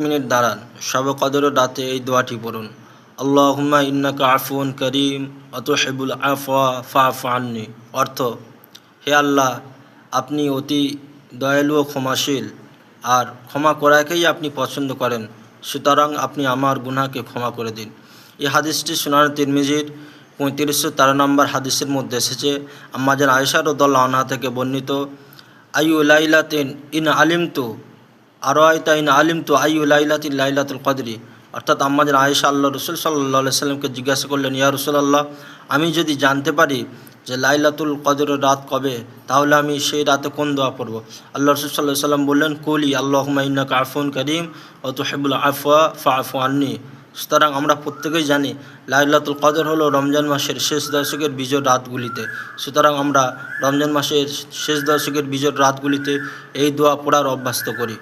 Minute দাঁড়ান। শবে কদরের রাতে এই দোয়াটি পড়ুন, আল্লাহুম্মা ইন্নাকা আফুন করিম অতুহিবুল আফওয়া ফাফু আন্নি। অর্থ, হে আল্লাহ, আপনি অতি দয়ালু ও ক্ষমাশীল, আর ক্ষমা করাকেই আপনি পছন্দ করেন, সুতরাং আপনি আমার গুনাহকে ক্ষমা করে দিন। এই হাদিসটি সুনান তিরমিজির 3513 নম্বর হাদিসের মধ্যে এসেছে। আম্মা জান আয়েশা রাদিয়াল্লাহু আনহা থেকে বর্ণিত, আইয়ু লাইলাতিন ইন আলিমতু আরাইতা ইন আলিমতু আইয়ু লাইলাতিন লাইলাতুল কদরি। অর্থাৎ আম্মা জান আয়েশা আল্লাহ রসুল সাল্লাল্লাহু আলাইহি সাল্লামকে জিজ্ঞাসা করলেন, ইয়া রাসূলুল্লাহ, আমি যদি জানতে পারি যে লাইলাতুল কদরের রাত কবে, তাহলে আমি সেই রাতে কোন দোয়া পড়ব? আল্লাহ রসুল সাল্লাল্লাহু আলাইহি সাল্লাম বললেন, কুলি আল্লাহুম্মা ইন্নাকা আফুন করিম ওয়া তুহিব্বুল আফওয়া ফাফু আন্নি। সুতরাং আমরা প্রত্যেকেই জানি লাইলাতুল কদর হলো রমজান মাসের শেষ দশকের বিজোড় রাতগুলিতে। সুতরাং আমরা রমজান মাসের শেষ দশকের বিজোড় রাতগুলিতে এই দোয়া পড়ার অভ্যস্ত করি।